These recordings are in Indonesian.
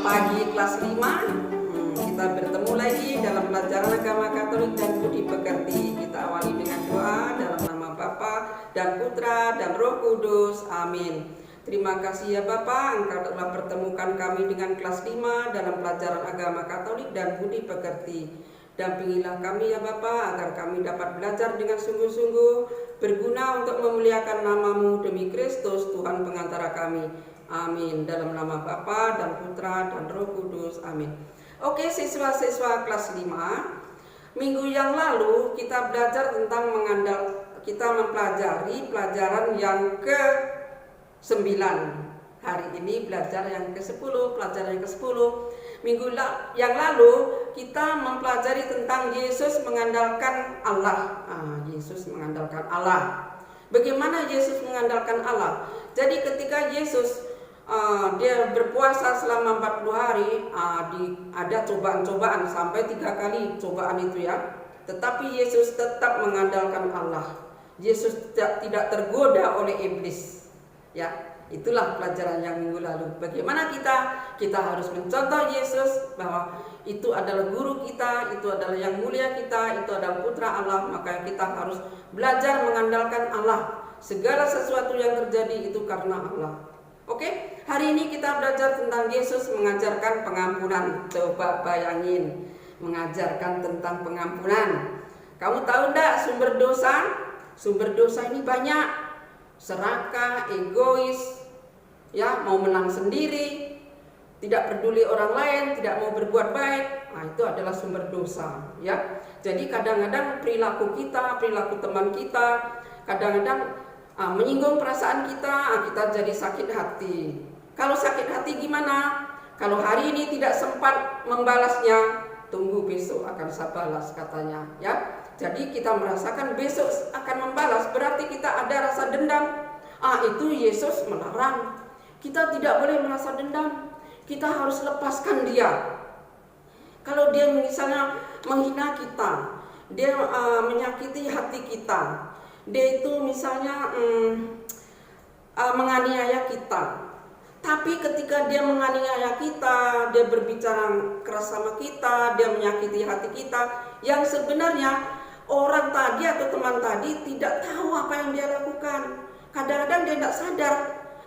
Selamat pagi kelas 5. Kita bertemu lagi dalam pelajaran agama Katolik dan budi pekerti. Kita awali dengan doa dalam nama Bapa dan Putra dan Roh Kudus. Amin. Terima kasih ya Bapa, Engkau telah pertemukan kami dengan kelas 5 dalam pelajaran agama Katolik dan budi pekerti. Dampingilah kami ya Bapa, agar kami dapat belajar dengan sungguh-sungguh, berguna untuk memuliakan nama-Mu demi Kristus Tuhan pengantara kami. Amin. Dalam nama Bapa dan Putra dan Roh Kudus. Amin. Oke, siswa-siswa kelas 5. Minggu yang lalu kita belajar tentang kita mempelajari pelajaran yang ke-9. Hari ini belajar yang ke-10, pelajaran yang ke-10. Minggu yang lalu kita mempelajari tentang Yesus mengandalkan Allah. Yesus mengandalkan Allah. Bagaimana Yesus mengandalkan Allah? Jadi ketika Yesus dia berpuasa selama 40 hari, ada cobaan-cobaan sampai 3 kali cobaan itu ya. Tetapi Yesus tetap mengandalkan Allah. Yesus tidak tergoda oleh iblis. Ya, itulah pelajaran yang minggu lalu. Bagaimana kita harus mencontoh Yesus, bahwa itu adalah guru kita, itu adalah yang mulia kita, itu adalah putra Allah. Maka kita harus belajar mengandalkan Allah. Segala sesuatu yang terjadi itu karena Allah. Oke, hari ini kita belajar tentang Yesus mengajarkan pengampunan. Coba bayangin, mengajarkan tentang pengampunan. Kamu tahu enggak sumber dosa? Sumber dosa ini banyak. Serakah, egois, ya, mau menang sendiri, tidak peduli orang lain, tidak mau berbuat baik. Itu adalah sumber dosa, ya. Jadi kadang-kadang perilaku kita, perilaku teman kita, kadang-kadang menyinggung perasaan kita, kita jadi sakit hati. Kalau sakit hati gimana? Kalau hari ini tidak sempat membalasnya, tunggu besok akan saya balas katanya, ya. Jadi kita merasakan besok akan membalas, berarti kita ada rasa dendam. Itu Yesus melarang. Kita tidak boleh merasa dendam. Kita harus lepaskan dia. Kalau dia misalnya menghina kita, dia menyakiti hati kita, dia itu misalnya menganiaya kita. Tapi ketika dia menganiaya kita, dia berbicara keras sama kita, dia menyakiti hati kita, yang sebenarnya orang tadi atau teman tadi tidak tahu apa yang dia lakukan. Kadang-kadang dia tidak sadar.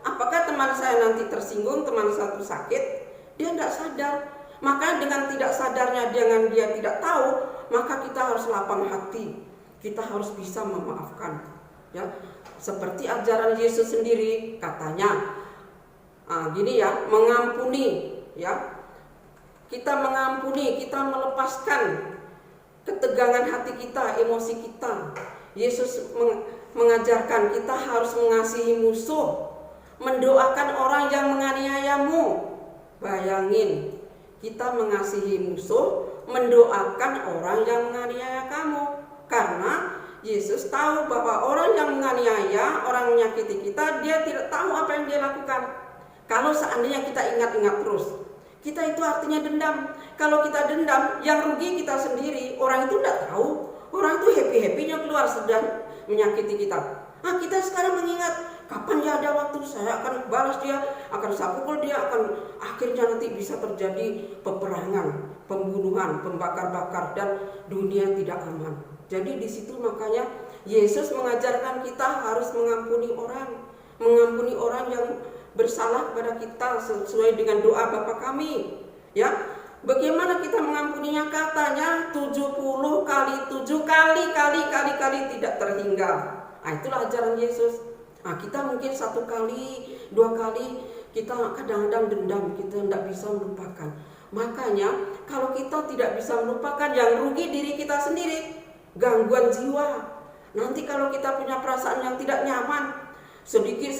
Apakah teman saya nanti tersinggung, teman satu sakit, dia tidak sadar. Maka dengan tidak sadarnya, dengan dia tidak tahu, maka kita harus lapang hati. Kita harus bisa memaafkan, ya. Seperti ajaran Yesus sendiri, katanya, gini ya, mengampuni, ya. Kita mengampuni, kita melepaskan ketegangan hati kita, emosi kita. Yesus mengajarkan kita harus mengasihi musuh, mendoakan orang yang menganiayamu. Bayangin, kita mengasihi musuh, mendoakan orang yang menganiaya kamu. Karena Yesus tahu bahwa orang yang menganiaya, orang menyakiti kita, dia tidak tahu apa yang dia lakukan. Kalau seandainya kita ingat-ingat terus, kita itu artinya dendam. Kalau kita dendam, yang rugi kita sendiri. Orang itu tidak tahu. Orang itu happy-happynya keluar sedang menyakiti kita. Kita sekarang mengingat, kapan ya ada waktu saya akan balas dia, akan saya pukul dia, akan akhirnya nanti bisa terjadi peperangan, pembunuhan, pembakar-bakar, dan dunia tidak aman. Jadi di situ makanya Yesus mengajarkan kita harus mengampuni orang yang bersalah kepada kita sesuai dengan doa Bapa kami, ya. Bagaimana kita mengampuninya? Katanya 70 kali 7 kali tidak terhingga. Itulah ajaran Yesus. Kita mungkin 1 kali, 2 kali kita kadang-kadang dendam, kita tidak bisa melupakan. Makanya kalau kita tidak bisa melupakan, yang rugi diri kita sendiri. Gangguan jiwa. Nanti kalau kita punya perasaan yang tidak nyaman, sedikit.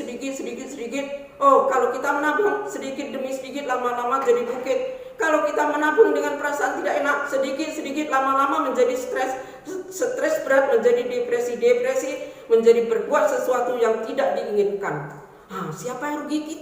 Kalau kita menabung sedikit demi sedikit, lama-lama jadi bukit. Kalau kita menabung dengan perasaan tidak enak, sedikit lama-lama menjadi stres berat, menjadi depresi, menjadi berbuat sesuatu yang tidak diinginkan. Siapa yang rugi?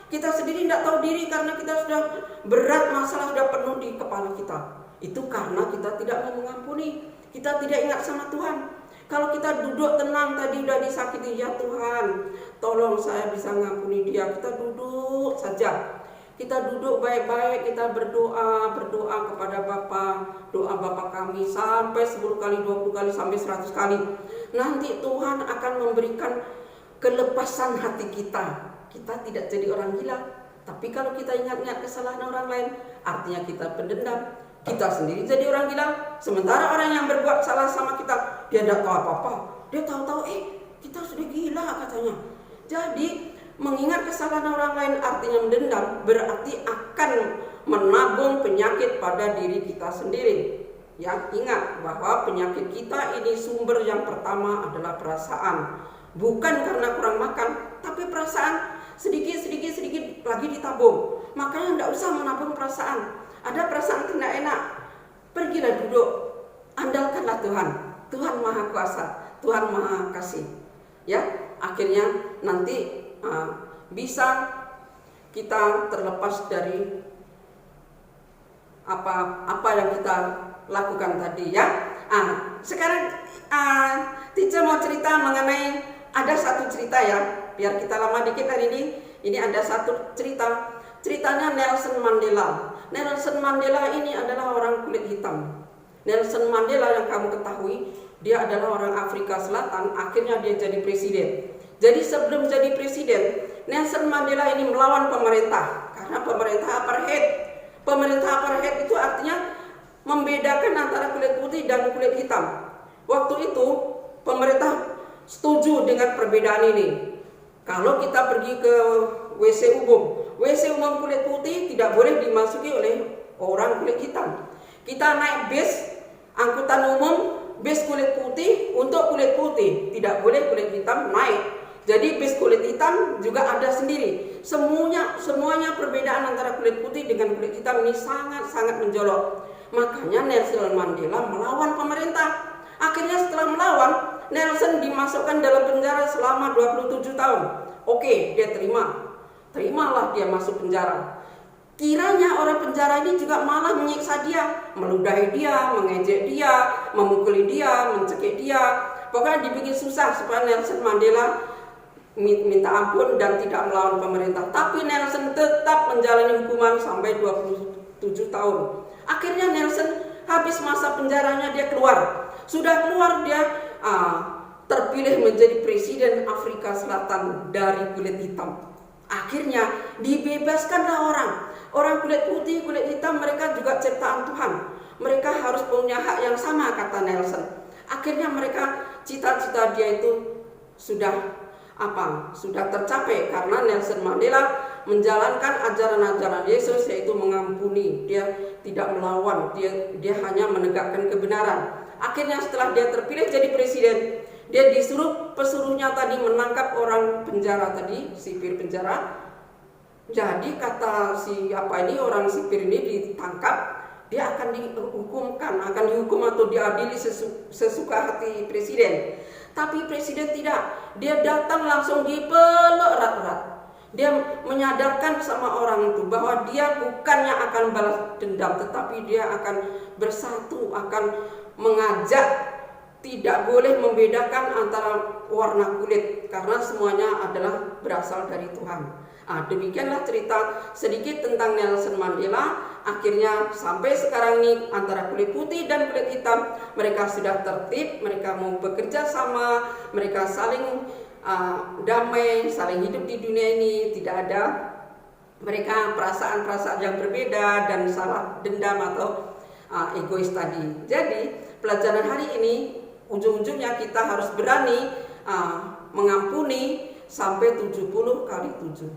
Kita sendiri tidak tahu diri, karena kita sudah berat, masalah sudah penuh di kepala kita. Itu karena kita tidak mau mengampuni. Kita tidak ingat sama Tuhan. Kalau kita duduk tenang, tadi udah disakiti, ya Tuhan, tolong saya bisa mengampuni dia. Kita duduk saja. Kita duduk baik-baik, kita berdoa kepada Bapa, doa Bapa kami sampai 10 kali, 20 kali, sampai 100 kali. Nanti Tuhan akan memberikan kelepasan hati kita. Kita tidak jadi orang gila. Tapi kalau kita ingat-ingat kesalahan orang lain, artinya kita pendendam. Kita sendiri jadi orang gila. Sementara orang yang berbuat salah sama kita, dia tidak tahu apa-apa. Dia tahu-tahu, kita sudah gila katanya. Jadi mengingat kesalahan orang lain artinya mendendam, berarti akan menabung penyakit pada diri kita sendiri. Ya, ingat bahwa penyakit kita ini sumber yang pertama adalah perasaan. Bukan karena kurang makan, tapi perasaan sedikit lagi ditabung. Makanya tidak usah menabung perasaan. Ada perasaan tidak enak, pergilah duduk, andalkanlah Tuhan. Tuhan Maha Kuasa, Tuhan Maha Kasih. Ya, akhirnya nanti bisa kita terlepas dari apa yang kita lakukan tadi, ya. Sekarang teacher mau cerita mengenai, ada satu cerita ya, biar kita lama dikit hari ini. Ini ada satu ceritanya Nelson Mandela. Nelson Mandela ini adalah orang kulit hitam. Nelson Mandela yang kamu ketahui, dia adalah orang Afrika Selatan. Akhirnya dia jadi presiden. Jadi sebelum jadi presiden, Nelson Mandela ini melawan pemerintah karena pemerintah apartheid. Pemerintah apartheid itu artinya membedakan antara kulit putih dan kulit hitam. Waktu itu pemerintah setuju dengan perbedaan ini. Kalau kita pergi ke WC umum kulit putih tidak boleh dimasuki oleh orang kulit hitam. Kita naik bis, angkutan umum, bis kulit putih untuk kulit putih, tidak boleh kulit hitam naik. Jadi bis kulit hitam juga ada sendiri. Semuanya perbedaan antara kulit putih dengan kulit hitam ini sangat menjolok. Makanya Nelson Mandela melawan pemerintah. Akhirnya setelah melawan, Nelson dimasukkan dalam penjara selama 27 tahun. Oke, dia terimalah dia masuk penjara. Kiranya orang penjara ini juga malah menyiksa dia, meludahi dia, mengejek dia, memukuli dia, mencekik dia. Pokoknya dibikin susah supaya Nelson Mandela minta ampun dan tidak melawan pemerintah. Tapi Nelson tetap menjalani hukuman sampai 27 tahun. Akhirnya Nelson habis masa penjaranya, dia keluar. Sudah keluar dia terpilih menjadi presiden Afrika Selatan dari kulit hitam. Akhirnya dibebaskanlah orang kulit putih, kulit hitam, mereka juga ciptaan Tuhan. Mereka harus punya hak yang sama, kata Nelson. Akhirnya mereka, cita-cita dia itu sudah tercapai karena Nelson Mandela menjalankan ajaran-ajaran Yesus, yaitu mengampuni. Dia tidak melawan, dia hanya menegakkan kebenaran. Akhirnya setelah dia terpilih jadi presiden, dia disuruh pesuruhnya tadi menangkap orang penjara tadi, sipir penjara. Jadi kata orang sipir ini ditangkap, dia akan dihukum atau diadili sesuka hati presiden. Tapi presiden tidak, dia datang langsung dipeluk erat-erat. Dia menyadarkan sama orang itu bahwa dia bukannya akan balas dendam, tetapi dia akan bersatu, akan mengajak. Tidak boleh membedakan antara warna kulit karena semuanya adalah berasal dari Tuhan. Demikianlah cerita sedikit tentang Nelson Mandela. Akhirnya sampai sekarang ini antara kulit putih dan kulit hitam mereka sudah tertib, mereka mau bekerja sama, mereka saling damai, saling hidup di dunia ini. Tidak ada mereka perasaan-perasaan yang berbeda dan salah dendam atau egois tadi. Jadi pelajaran hari ini ujung-ujungnya kita harus berani mengampuni sampai 70 kali 7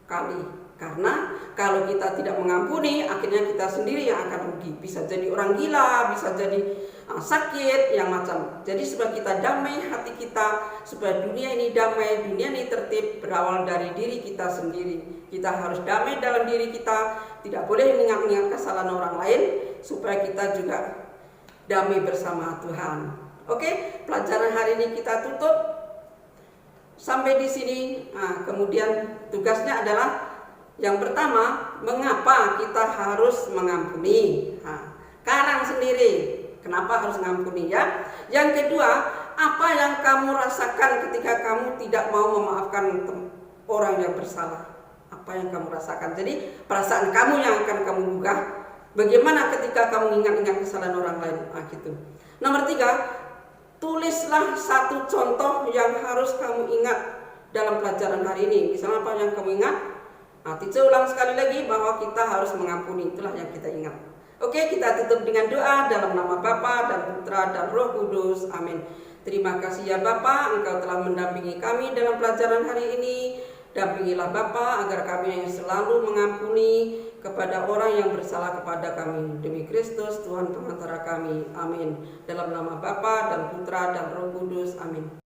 kali. Karena kalau kita tidak mengampuni, akhirnya kita sendiri yang akan rugi. Bisa jadi orang gila, bisa jadi sakit, yang macam. Jadi supaya kita damai hati kita, supaya dunia ini damai, dunia ini tertib, berawal dari diri kita sendiri. Kita harus damai dalam diri kita, tidak boleh mengingat-ingat kesalahan orang lain, supaya kita juga damai bersama Tuhan. Oke, pelajaran hari ini kita tutup sampai di sini. Kemudian tugasnya adalah yang pertama, mengapa kita harus mengampuni? Karang sendiri, kenapa harus mengampuni ya? Yang kedua, apa yang kamu rasakan ketika kamu tidak mau memaafkan orang yang bersalah? apa yang kamu rasakan. Jadi perasaan kamu yang akan kamu gugah. Bagaimana ketika kamu ingat-ingat kesalahan orang lain? Gitu. Nomor 3, tulislah satu contoh yang harus kamu ingat dalam pelajaran hari ini. Misalnya apa yang kamu ingat? Teacher ulang sekali lagi bahwa kita harus mengampuni. Itulah yang kita ingat. Oke, kita tutup dengan doa dalam nama Bapa dan Putra dan Roh Kudus. Amin. Terima kasih ya Bapa, Engkau telah mendampingi kami dalam pelajaran hari ini. Dampingilah Bapa agar kami selalu mengampuni kepada orang yang bersalah kepada kami. Demi Kristus Tuhan pengantara kami. Amin. Dalam nama Bapa dan Putra dan Roh Kudus. Amin.